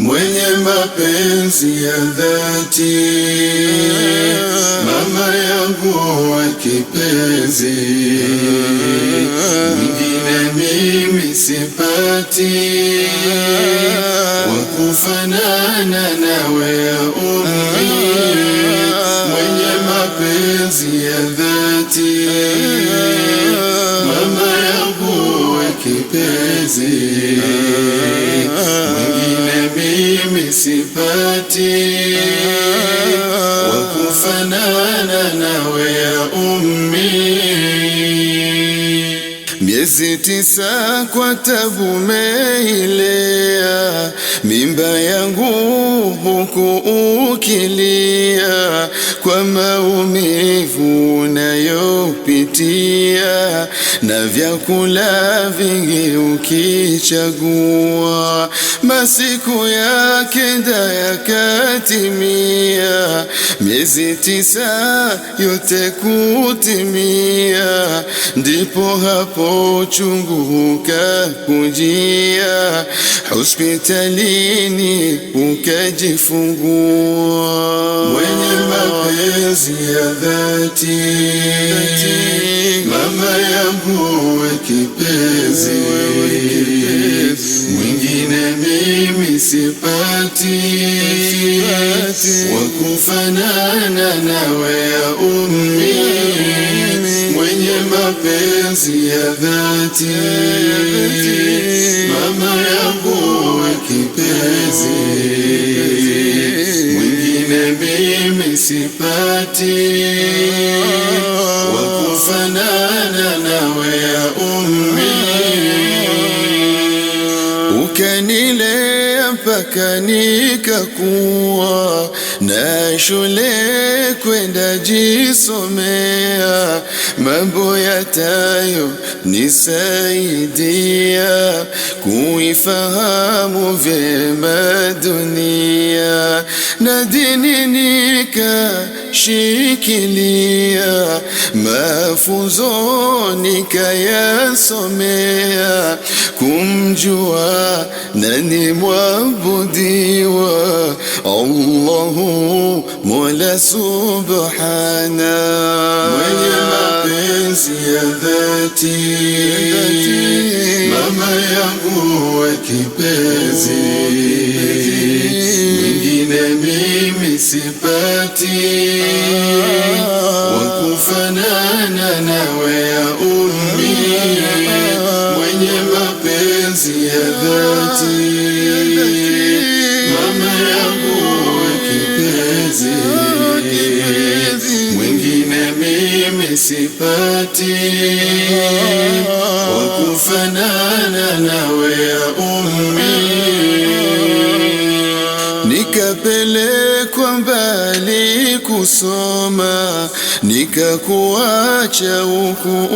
Mwenye mapenzi ya dhati, mama yangu wa kipenzi, mwingine mimi sipati, wakufanana nawe ya ummi. Mwenye mapenzi ya dhati, mama yangu wa kipenzi, mimi sipati, wakufanana nawe ya ummi. Miezi 9 kwa tabu meilea, mimba yangu huku ukilia, kwa maumivu nayopitia, na vyakula vingi ukichagua. Masiku ya kenda yakatimia, miezi 9 yote kutimia, ndipo hapo uchungu ukakujia, hospitalini ukajifungua. Mwenye mapenzi ya dhati, mama yangu wa kipenzi, mwingine mimi sipati, wakufanana nawe ya ummi. Mwenye mapenzi ya dhati, mama yangu wa kipenzi, mwingine mimi sipati, wakufanana nawe ya ummi. Ukanilea mpaka nikakuwa, na shule kwenda jisomea, mambo yatayo nisaidia kuifahamu vyema dunia, na dini nikashikilia, mafunzo nikayasomea, kumjua nani mwabudiwa, Allahu Mola Subhana. Mwenye mapenzi ya dhati, mama yangu wa kipenzi, mwingine mimi sipati, wakufanana nawe ya ummi. Mwenye mapenzi ya dhati, mama yangu wa kipenzi, mwingine mimi sipati, wakufanana nawe ya ummi. Nikapelekwa mbali kusoma, nikakuacha huku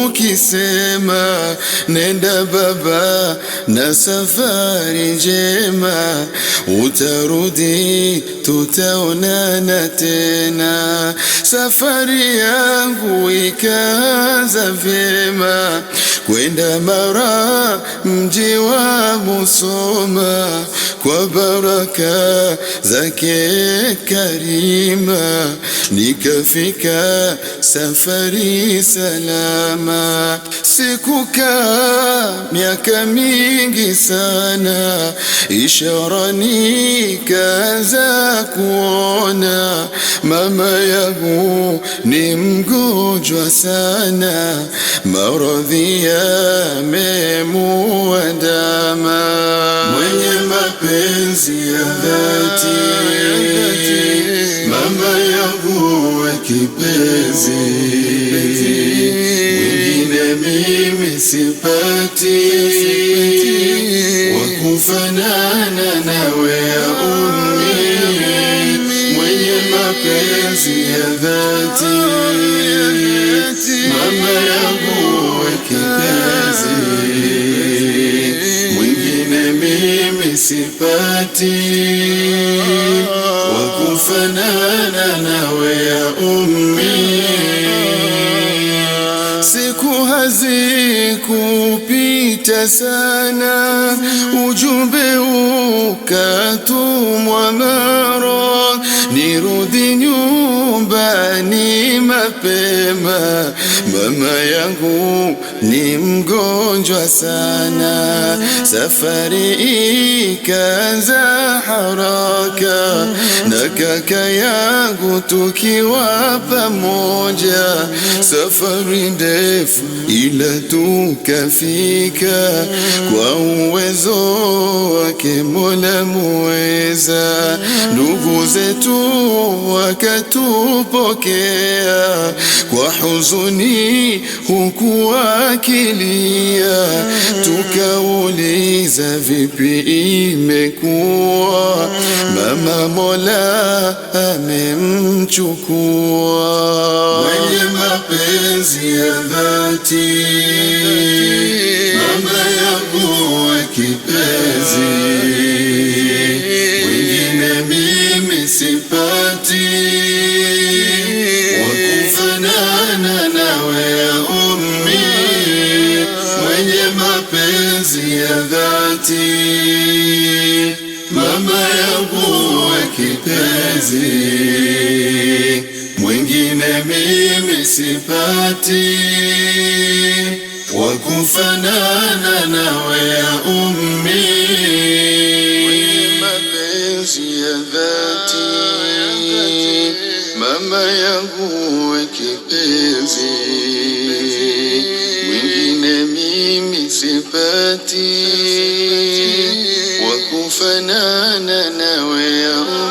ukisema, nenda baba na safari njema, utarudi tutaonana tena. Safari yangu ikaanza vyema, kwenda Mara mji wa Musoma, kwa baraka zake karima, nikafika safari salama. Sikukaa miaka mingi sana, ishara nikaanza kuona, mama yangu ni mgonjwa sana, maradhi yamemuandama. Mwenye mapenzi ya dhati, mama yangu wa kipenzi, mwingine mimi sipati, wakufanana nawe ya ummi. Mwenye mapenzi ya dhati, mama yangu wa kipenzi, mwingine mimi sipati, wakufanana nawe ya ummi. Siku hazikupita Nilipita sana, ujumbe ukatumwa mara, nirudi nyumbani mapema, mama yangu ni mgonjwa sana. Safari ikaanza haraka, na kaka yangu tukiwa pamoja. Safari ndefu ila tukafika, kwa uwezo wake Mola muweza. Ndugu zetu wakatupokea kwa huzuni huku wakilia. Tukauliza vipi imekuwa, mama Mola amemchukua. Mwenye mapenzi ya dhati, mama yangu wa kipenzi, mwingine mimi sipati, wakufanana nawe ya ummi. Mwenye mapenzi ya dhati, mama yangu wa kipenzi, mwingine mimi sipati, wakufanana nawe ya ummi. Mwenye mapenzi ya dhati, mama yangu wa kipenzi, mwingine mimi sipati, wakufanana nawe ya ummi.